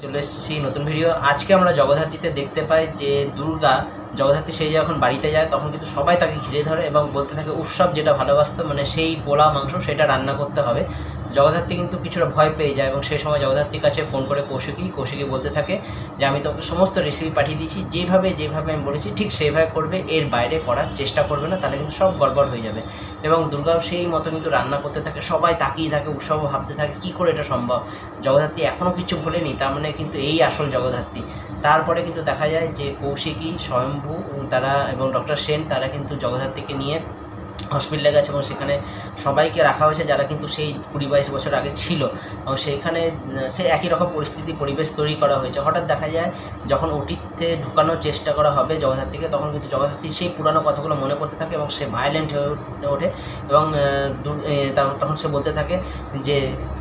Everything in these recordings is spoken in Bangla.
চলে এসেছি নতুন ভিডিও। আজকে আমরা জগদ্ধাত্রীতে দেখতে পাই যে দুর্গা জগদ্ধাত্রী সেই যখন বাড়িতে যায় তখন কিন্তু সবাই তাকে ঘিরে ধরে এবং বলতে থাকে উৎসব যেটা ভালোবাসতো মানে সেই পোলা মাংস সেটা রান্না করতে হবে। জগদ্ধাত্রী কিন্তু কিছুটা ভয় পেয়ে যায় এবং সেই সময় জগদ্ধাত্রীর কাছে ফোন করে কৌশিকী বলতে থাকে যে আমি তোকে সমস্ত রেসিপি পাঠিয়ে দিয়েছি, যেভাবে আমি বলেছি ঠিক সেইভাবে করবে, এর বাইরে করার চেষ্টা করবে না, তাহলে কিন্তু সব গড়বড় হয়ে যাবে। এবং দুর্গাও সেই মতো কিন্তু রান্না করতে থাকে, সবাই তাকিয়ে থাকে, উৎসবও ভাবতে থাকে কী করে এটা সম্ভব। জগদ্ধাত্রী এখনও কিছু ভোলেনি, তার মানে কিন্তু এই আসল জগদ্ধাত্রী। তারপরে কিন্তু দেখা যায় যে কৌশিকী, স্বয়ম্ভু তারা এবং ডক্টর সেন তারা কিন্তু জগদ্ধাত্রীকে নিয়ে হসপিটালে গেছে এবং সেখানে সবাইকে রাখা হয়েছে যারা কিন্তু সেই 20-22 বছর আগে ছিল এবং সেইখানে সে একই রকম পরিবেশ তৈরি করা হয়েছে। হঠাৎ দেখা যায় যখন ওটিতে ঢুকানোর চেষ্টা করা হবে জগদ্ধাত্রীকে, তখন কিন্তু জগদ্ধাত্রীর সেই পুরানো কথাগুলো মনে পড়তে থাকে এবং সে ভায়োলেন্ট হয়ে ওঠে এবং তখন সে বলতে থাকে যে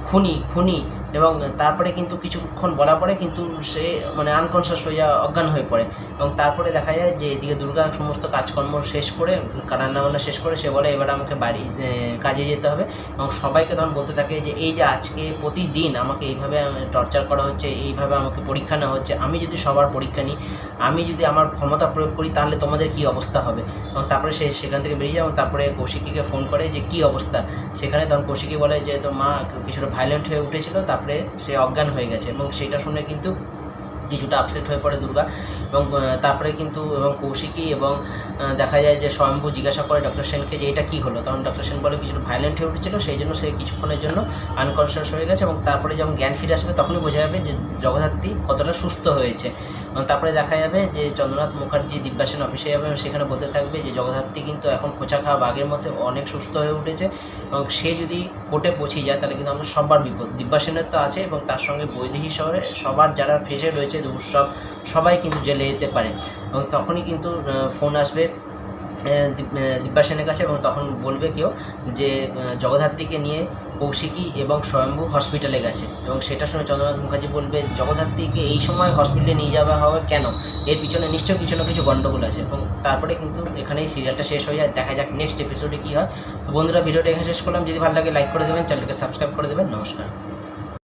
খুনি এবং তারপরে কিন্তু কিছুক্ষণ বলার পরে কিন্তু সে মানে আনকনসিয়াস হয়ে অজ্ঞান হয়ে পড়ে এবং তারপরে দেখা যায় যে এদিকে দুর্গা সমস্ত কাজকর্ম শেষ করে, রান্নাবান্না শেষ করে সে বলে এবার আমাকে বাড়ি কাজে যেতে হবে এবং সবাইকে তখন বলতে থাকে যে এই যে আজকে প্রতিদিন আমাকে এইভাবে টর্চার করা হচ্ছে, এইভাবে আমাকে পরীক্ষা নেওয়া হচ্ছে, আমি যদি সবার পরীক্ষা নিই, আমি যদি আমার ক্ষমতা প্রয়োগ করি তাহলে তোমাদের কী অবস্থা হবে। এবং তারপরে সে সেখান থেকে বেরিয়ে যায় এবং তারপরে কৌশিকীকে ফোন করে যে কী অবস্থা। সেখানে তখন কৌশিকী বলে যে তোর মা কিছুটা ভায়োলেন্ট হয়ে উঠেছিল, তারপরে সে অজ্ঞান হয়ে গেছে এবং সেটা শুনে কিন্তু কিছুটা আপসেট হয়ে পড়ে দুর্গা এবং তারপরে কিন্তু এবং কৌশিকী এবং দেখা যায় যে স্বয়ম্ভু জিজ্ঞাসা করে ডক্টর সেনকে যে এটা কী হলো, তখন ডক্টর সেন বলে কিছুটা ভায়োলেন্ট হয়ে উঠেছিল, সেই জন্য সে কিছুক্ষণের জন্য আনকনসিয়াস হয়ে গেছে এবং তারপরে যখন জ্ঞান ফিরে আসবে তখনই বোঝা যাবে যে জগদ্ধাত্রী কতটা সুস্থ হয়েছে। এবং তারপরে দেখা যাবে যে চন্দ্রনাথ মুখার্জি দিব্যাসেন অফিসে যাবে এবং সেখানে বলতে থাকবে যে জগদ্ধাত্রী কিন্তু এখন খোঁচা খাওয়া বাঘের মধ্যে অনেক সুস্থ হয়ে উঠেছে এবং সে যদি কোর্টে পৌঁছে যায় তাহলে কিন্তু আমাদের সবার বিপদ। দিব্যাসেনের তো আছে এবং তার সঙ্গে বৈদেহী শহরে সবার যারা ফেসে রয়েছে উৎসব সবাই কিন্তু জেলে যেতে পারে এবং তখনই কিন্তু ফোন আসবে দিব্যাসেনের কাছে এবং তখন বলবে কেউ যে জগদ্ধাত্রীকে নিয়ে কৌশিকী এবং স্বয়ম্ভু হসপিটালে গেছে এবং সেটা শুনে চন্দ্রনাথ মুখার্জি বলবে জগদ্ধাত্রীকে এই সময় হসপিটালে নিয়ে যাওয়া হবে কেন, এর পিছনে নিশ্চয়ই কিছু না কিছু গণ্ডগোল আছে। এবং তারপরে কিন্তু এখানেই সিরিয়ালটা শেষ হয়ে যায়। দেখা যাক নেক্সট এপিসোডে কী হয়। বন্ধুরা, ভিডিওটা এখানে শেষ করলাম। যদি ভালো লাগে লাইক করে দেবেন, চ্যানেলকে সাবস্ক্রাইব করে দেবেন। নমস্কার।